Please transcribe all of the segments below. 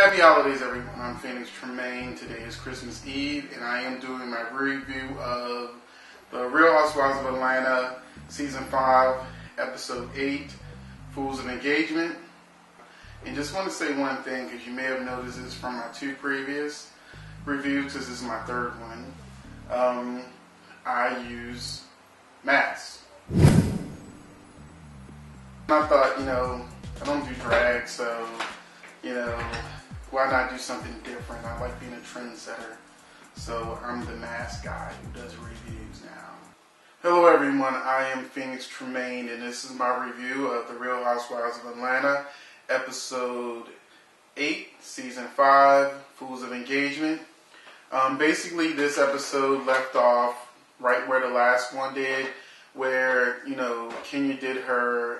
Happy holidays, everyone. I'm Phoenix Tremayne. Today is Christmas Eve, and I am doing my review of the Real Housewives of Atlanta, Season 5, Episode 8, Fools of Engagement. And just want to say one thing, because you may have noticed this from my two previous reviews, because this is my third one. I use masks. I thought, I don't do drag, so, why not do something different? I like being a trendsetter. So I'm the mask guy who does reviews now. Hello everyone, I am Phoenix Tremayne, and this is my review of The Real Housewives of Atlanta, Episode 8, Season 5, Fools of Engagement. Basically, this episode left off right where the last one did, where, Kenya did her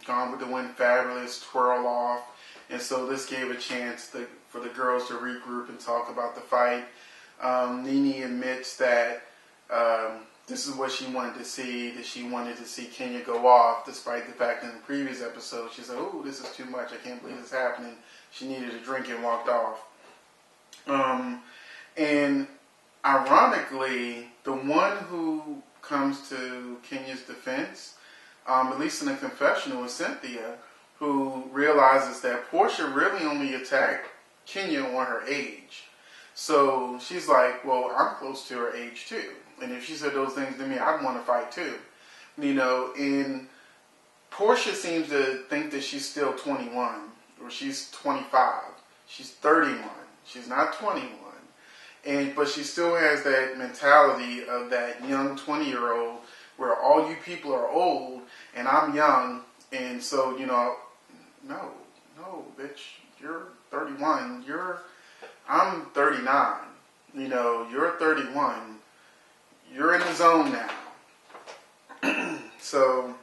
Gone with the Wind Fabulous twirl off. And so this gave a chance for the girls to regroup and talk about the fight. Nene admits that this is what she wanted to see, that she wanted to see Kenya go off, despite the fact in the previous episode she said, oh, this is too much, I can't believe this is happening. She needed a drink and walked off. And ironically, the one who comes to Kenya's defense, at least in the confessional, is Cynthia, who realizes that Portia really only attacked Kenya on her age. So she's like, well, I'm close to her age too. And if she said those things to me, I'd want to fight too. And Portia seems to think that she's still 21, or she's 25. She's 31. She's not 21. But she still has that mentality of that young 20-year-old where all you people are old and I'm young. And so, no, bitch, you're 31. I'm 39. You're 31. You're in the zone now. So,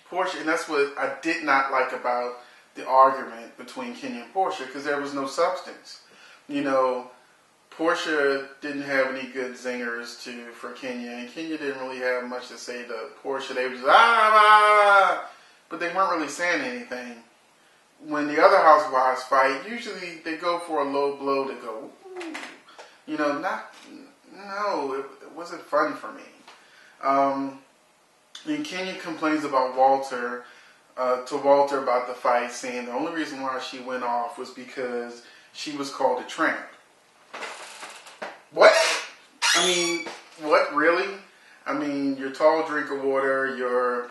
Portia, and that's what I did not like about the argument between Kenya and Portia, because there was no substance. Portia didn't have any good zingers for Kenya, and Kenya didn't really have much to say to Portia. They were just, but they weren't really saying anything. When the other housewives fight, usually they go for a low blow to go, it wasn't fun for me. And Kenya complains about Walter, to Walter about the fight, saying the only reason why she went off was because she was called a tramp. What? What, really? You're tall, drink of water, you're,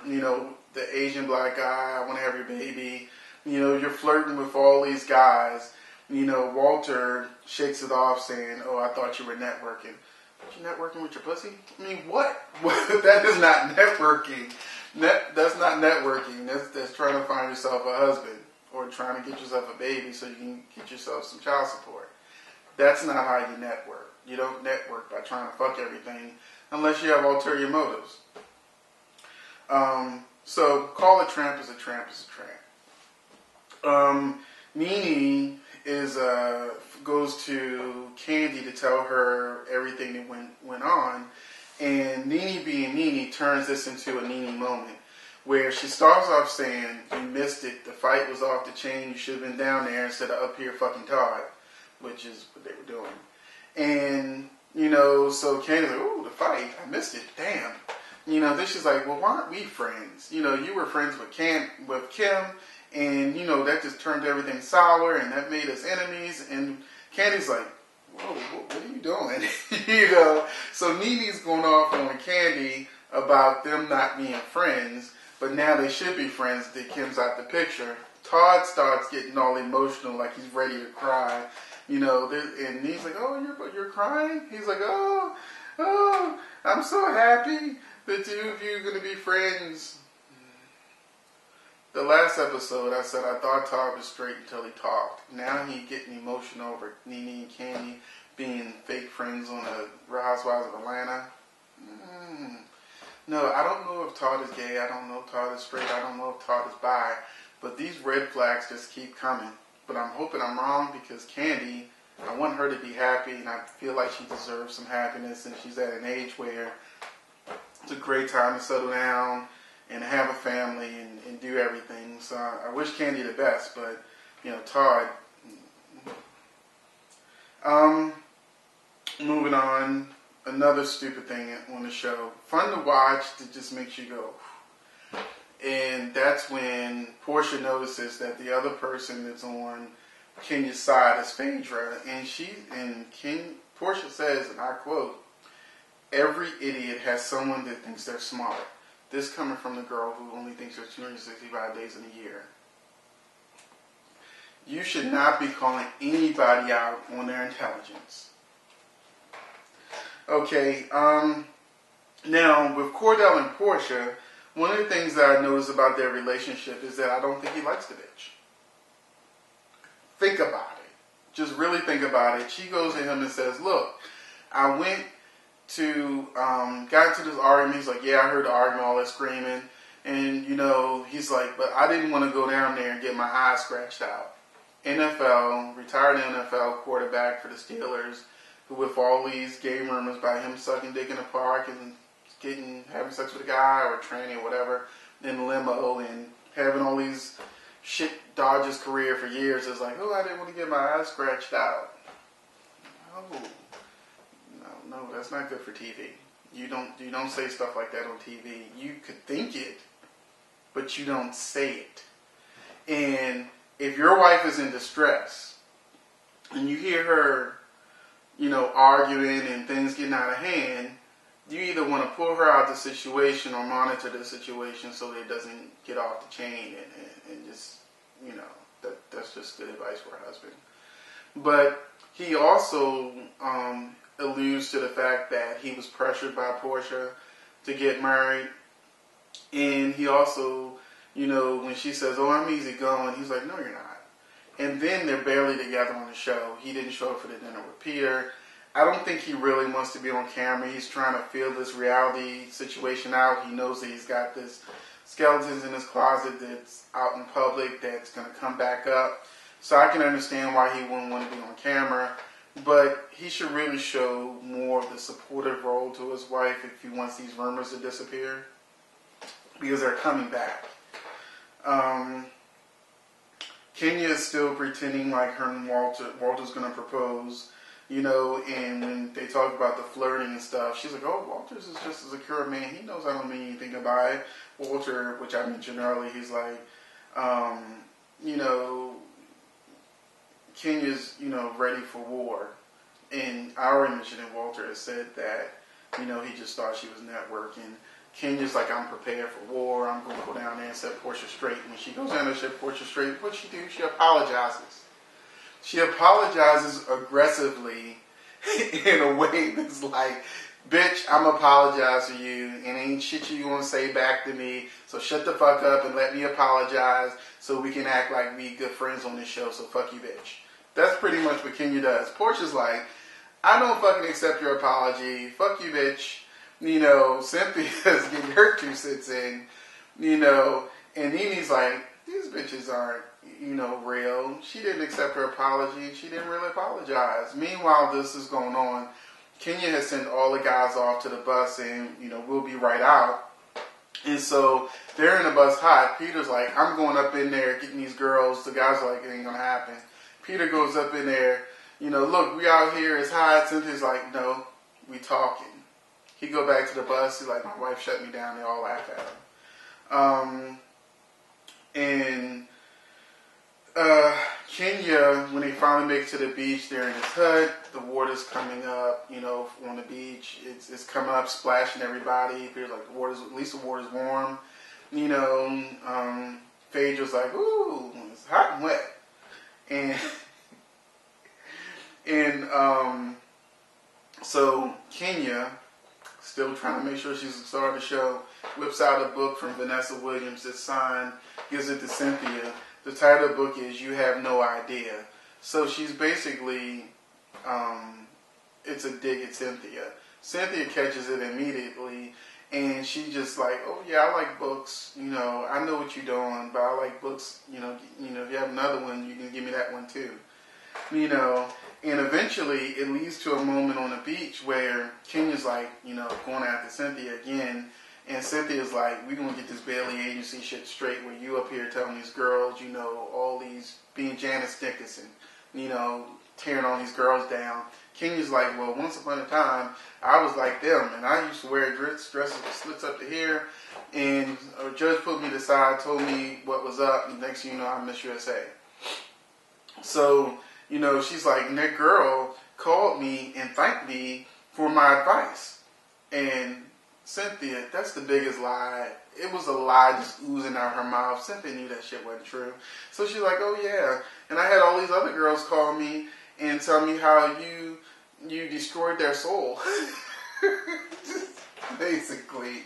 the Asian black guy, I want to have your baby. You're flirting with all these guys. Walter shakes it off saying, oh, I thought you were networking. You networking with your pussy? What? That is not networking. That's not networking. That's trying to find yourself a husband or trying to get yourself a baby so you can get yourself some child support. That's not how you network. You don't network by trying to fuck everything unless you have ulterior motives. So call a tramp as a tramp is a tramp. Nene goes to Candy to tell her everything that went on, and Nene being Nene turns this into a Nene moment where she starts off saying, you missed it, the fight was off the chain, you should have been down there instead of up here fucking Todd, which is what they were doing. And, so Candy's like, ooh, the fight, I missed it, damn. Then she's like, well, why aren't we friends? You were friends with Kim, and, that just turned everything sour, and that made us enemies. And Candy's like, whoa, what are you doing? So Nene's going off on Candy about them not being friends, but now they should be friends that Kim's out the picture. Todd starts getting all emotional, like he's ready to cry. And he's like, oh, you're crying? He's like, oh, I'm so happy the two of you are going to be friends. The last episode, I said I thought Todd was straight until he talked. Now he's getting emotional over Nene and Candy being fake friends on the Real Housewives of Atlanta. No, I don't know if Todd is gay. I don't know if Todd is straight. I don't know if Todd is bi. But these red flags just keep coming. But I'm hoping I'm wrong, because Candy, I want her to be happy, and I feel like she deserves some happiness, and she's at an age where it's a great time to settle down and have a family and do everything. So I wish Candy the best, but, Todd, Um, moving on, another stupid thing on the show. Fun to watch that just makes you go. And that's when Portia notices that the other person that's on Kenya's side is Phaedra, and Portia says, and I quote, "Every idiot has someone that thinks they're smart." This coming from the girl who only thinks there's 265 days in a year. You should not be calling anybody out on their intelligence. Okay, now with Cordell and Portia, one of the things that I noticed about their relationship is that I don't think he likes the bitch. Think about it. Just really think about it. She goes to him and says, "Look, I went to, got into this argument." He's like, "Yeah, I heard the argument, all that screaming." And, he's like, "But I didn't want to go down there and get my eyes scratched out." Retired NFL quarterback for the Steelers, who with all these gay rumors about him sucking dick in the park and having sex with a guy or training or whatever in limo and having all these shit dodge his career for years. It's like, "Oh, I didn't want to get my eyes scratched out." Oh, no, that's not good for TV. You don't say stuff like that on TV. You could think it, but you don't say it. And if your wife is in distress and you hear her, arguing and things getting out of hand, you either want to pull her out of the situation or monitor the situation so that it doesn't get off the chain and just, that's just good advice for a husband. But he also alludes to the fact that he was pressured by Portia to get married. And he also, when she says, "Oh, I'm easy going," he's like, "No, you're not." And then they're barely together on the show. He didn't show up for the dinner with Peter. I don't think he really wants to be on camera. He's trying to feel this reality situation out. He knows that he's got this skeletons in his closet that's out in public that's going to come back up. So I can understand why he wouldn't want to be on camera. But he should really show more of the supportive role to his wife if he wants these rumors to disappear. Because they're coming back. Kenya is still pretending like her and Walter's going to propose, and when they talk about the flirting and stuff, she's like, "Oh, Walter's is just a secure man. He knows I don't mean anything by it." Walter, which I mentioned earlier, he's like, Kenya's, ready for war. And I already mentioned that Walter has said that, he just thought she was networking. Kenya's like, "I'm prepared for war. I'm going to go down there and set Portia straight." When she goes down there and set Portia straight, what's she do? She apologizes. She apologizes aggressively in a way that's like, "Bitch, I'm apologizing to you, and ain't shit you gonna say back to me. So shut the fuck up and let me apologize so we can act like we good friends on this show. So fuck you, bitch." That's pretty much what Kenya does. Portia's like, "I don't fucking accept your apology. Fuck you, bitch." Cynthia's getting her 2 cents in, and Nini's like, "These bitches aren't, real. She didn't accept her apology, and she didn't really apologize." Meanwhile, this is going on. Kenya has sent all the guys off to the bus and, "We'll be right out." And so they're in the bus hot. Peter's like, "I'm going up in there getting these girls." The guys are like, "It ain't going to happen." Peter goes up in there, "Look, we out here, it's hot." Cynthia's like, "No, we talking." He go back to the bus. He's like, "My wife shut me down." They all laugh at him. And Kenya, when they finally make it to the beach, they're in his hut. The water's coming up, on the beach. It's coming up, splashing everybody. Peter's like, at least the water's warm. Phaedra's like, "Ooh, it's hot and wet." And so Kenya, still trying to make sure she's the star of the show, whips out a book from Vanessa Williams that's signed, gives it to Cynthia. The title of the book is "You Have No Idea." So she's basically, it's a dig at Cynthia. Cynthia catches it immediately, and she's just like, "Oh yeah, I like books. I know what you're doing, but I like books. If you have another one, you can give me that one too." And eventually it leads to a moment on the beach where Kenya's like, going after Cynthia again. And Cynthia's like, "We're going to get this Bailey agency shit straight where you up here telling these girls, all these, being Janice Dickinson, tearing all these girls down. Kenya's like, well, once upon a time, I was like them, and I used to wear dresses with slits up to here, and a judge put me to the side, told me what was up, and next thing you know, I'm Miss USA. So, you know, she's like, and that girl called me and thanked me for my advice. And Cynthia, that's the biggest lie. It was a lie just oozing out her mouth. Cynthia knew that shit wasn't true. So she's like, oh yeah. And I had all these other girls call me and tell me how you destroyed their soul. Basically.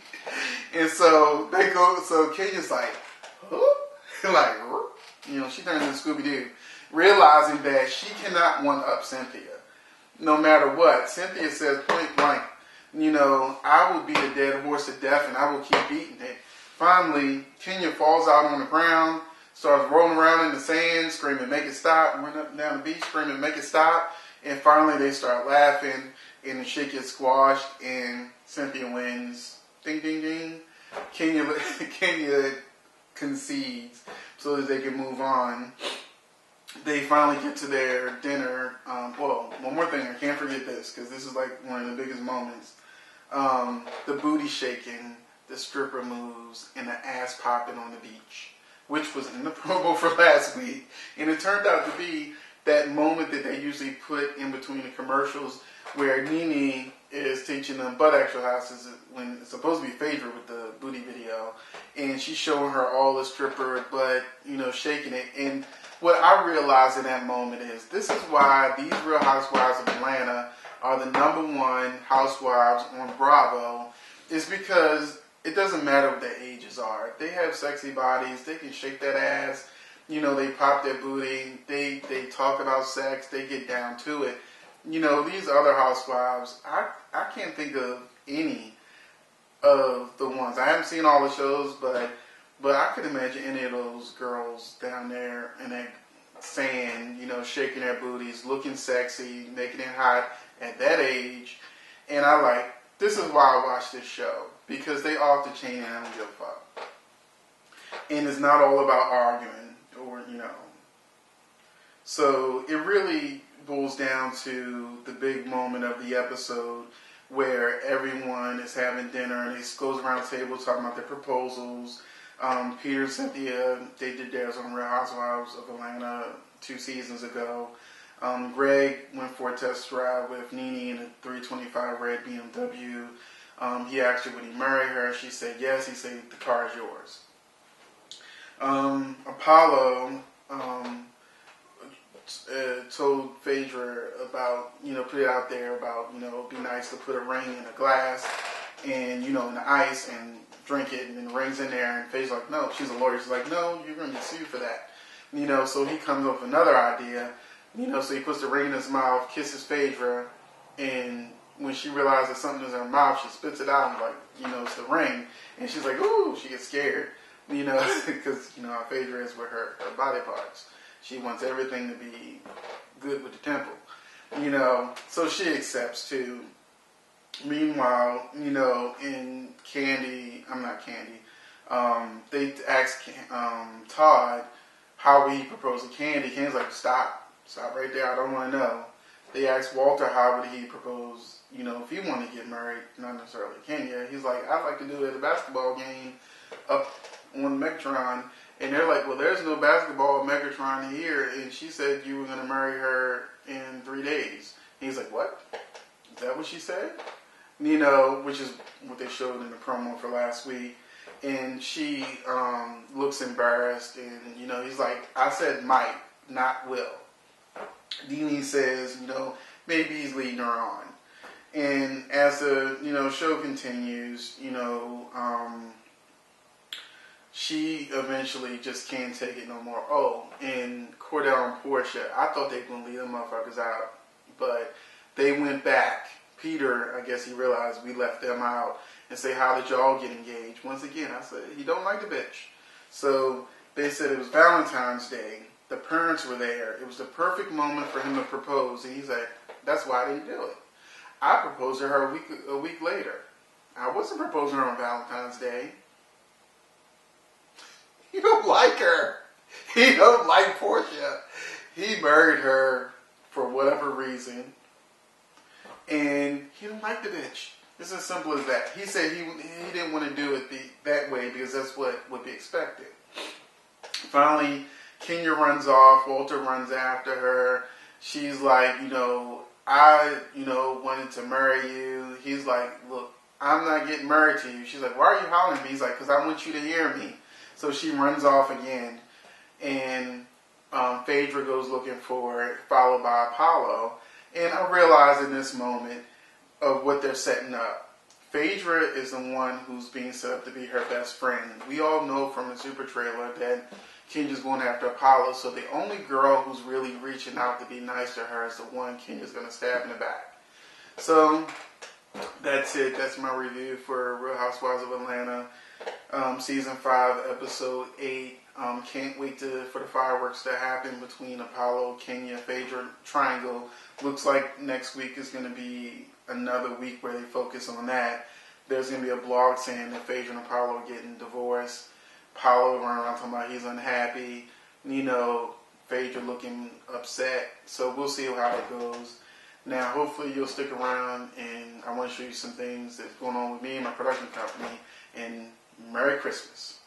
And so they go, so Kenya's like, huh? Like, you know, she turned into Scooby-Doo, realizing that she cannot one-up Cynthia. No matter what. Cynthia says point blank, you know, I will beat a dead horse to death and I will keep beating it. Finally, Kenya falls out on the ground, starts rolling around in the sand, screaming, make it stop, run up and down the beach, screaming, make it stop. And finally they start laughing and the shit gets squashed and Cynthia wins. Ding, ding, ding. Kenya concedes so that they can move on. They finally get to their dinner. Well, one more thing, I can't forget this because this is like one of the biggest moments. The booty shaking, the stripper moves, and the ass popping on the beach, which was in the promo for last week. And it turned out to be that moment that they usually put in between the commercials where Nene is teaching them butt exercises when it's supposed to be Phaedra with the booty video. And she's showing her all the stripper butt, you know, shaking it. And what I realized in that moment is this is why these Real Housewives of Atlanta are the #1 housewives on Bravo, is because it doesn't matter what their ages are. They have sexy bodies. They can shake that ass. You know, they pop their booty. They talk about sex. They get down to it. You know, these other housewives, I can't think of any of the ones. I haven't seen all the shows, but I could imagine any of those girls down there in that sand, you know, shaking their booties, looking sexy, making it hot at that age. And this is why I watch this show, because they off the chain and I don't give a fuck. And it's not all about arguing or, you know. So it really boils down to the big moment of the episode where everyone is having dinner and it goes around the table talking about their proposals. Peter and Cynthia, they did theirs on Real Housewives of Atlanta 2 seasons ago. Greg went for a test drive with Nene in a 325 red BMW. He asked her would he marry her. She said yes. He said the car is yours. Apollo told Phaedra about, you know, put it out there about, you know, it'd be nice to put a ring in a glass and, you know, in the ice and drink it, and then the ring's in there. And Phaedra's like, no, she's a lawyer. She's like, no, you're going to get sued for that. You know, so he comes up with another idea. You know, so he puts the ring in his mouth, kisses Phaedra, and when she realizes something is in her mouth, she spits it out and like, you know, it's the ring. And she's like, ooh, she gets scared, you know, because, you know, how Phaedra is with her body parts. She wants everything to be good with the temple, you know, so she accepts too. Meanwhile, you know, in they asked Todd how would he propose to Candy. Candy's like, stop right there, I don't want to know. They asked Walter how would he propose, you know, if he wanted to get married, not necessarily Kenya. He's like, I'd like to do it at a basketball game up on Megatron. And they're like, well, there's no basketball at Megatron here, and she said you were going to marry her in 3 days. And he's like, what? Is that what she said? You know, which is what they showed in the promo for last week. And she looks embarrassed, and, you know, he's like, I said might, not will. Deanie says, you know, maybe he's leading her on. And as the, you know, show continues, you know, she eventually just can't take it no more. Oh, and Cordell and Portia, I thought they were going to leave them motherfuckers out, but they went back. Peter, I guess he realized we left them out, and say, how did y'all get engaged? Once again, I said, he don't like the bitch. So they said it was Valentine's Day. The parents were there. It was the perfect moment for him to propose. And he's like, that's why I didn't do it. I proposed to her a week later. I wasn't proposing to her on Valentine's Day. He don't like her. He don't like Portia. He married her for whatever reason, and he didn't like the bitch. It's as simple as that. He said he didn't want to do it that way because that's what would be expected. Finally, Kenya runs off. Walter runs after her. She's like, I wanted to marry you. He's like, look, I'm not getting married to you. She's like, why are you hollering at me? He's like, because I want you to hear me. So she runs off again. And Phaedra goes looking for it, followed by Apollo. And I realize in this moment of what they're setting up. Phaedra is the one who's being set up to be her best friend. We all know from the super trailer that Kenya's going after Apollo. So the only girl who's really reaching out to be nice to her is the one Kenya's going to stab in the back. So that's it. That's my review for Real Housewives of Atlanta, Season 5, Episode 8. Can't wait for the fireworks to happen between Apollo, Kenya, Phaedra triangle. Looks like next week is going to be another week where they focus on that. There's going to be a blog saying that Phaedra and Apollo are getting divorced. Apollo running around talking about he's unhappy. Phaedra looking upset. So we'll see how that goes. Now, hopefully you'll stick around, and I want to show you some things that's going on with me and my production company. And Merry Christmas.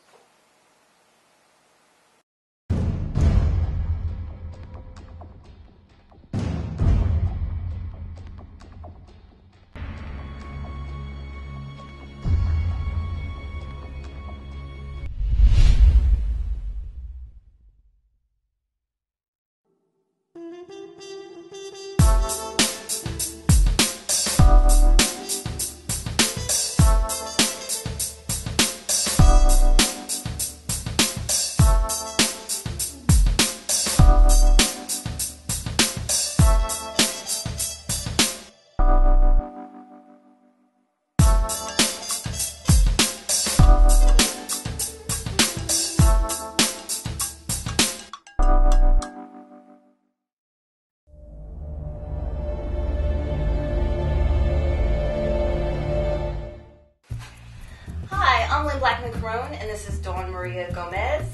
And this is Dawn Maria Gomez,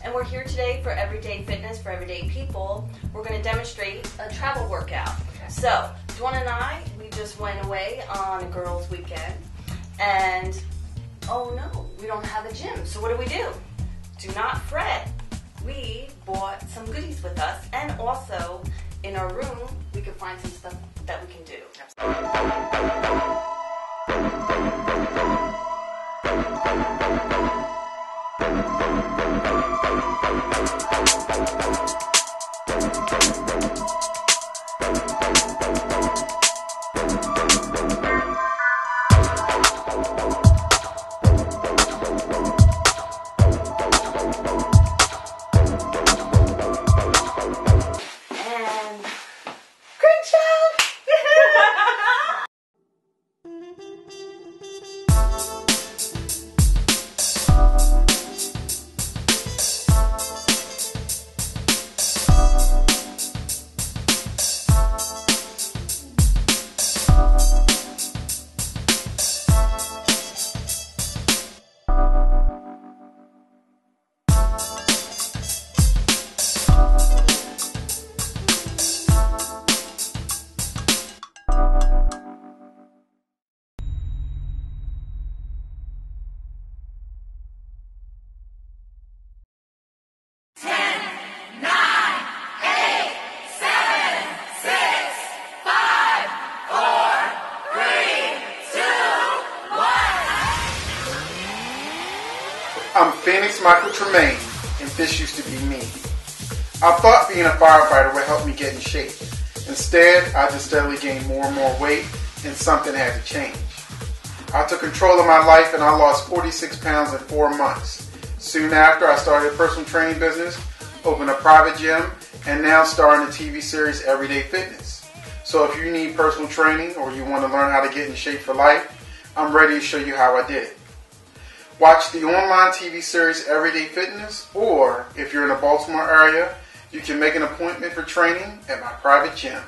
and we're here today for Everyday Fitness for Everyday People. We're going to demonstrate a travel workout. So, Dawn and I, we just went away on a girls' weekend, and oh no, we don't have a gym. So what do? Do not fret. We bought some goodies with us, and also in our room, we can find some stuff that we can do. I'm Phoenix Michael Tremayne, and this used to be me. I thought being a firefighter would help me get in shape. Instead, I just steadily gained more and more weight, and something had to change. I took control of my life, and I lost 46 pounds in 4 months. Soon after, I started a personal training business, opened a private gym, and now star in the TV series Everyday Fitness. So if you need personal training or you want to learn how to get in shape for life, I'm ready to show you how I did it. Watch the online TV series Everyday Fitness, or if you're in the Baltimore area, you can make an appointment for training at my private gym.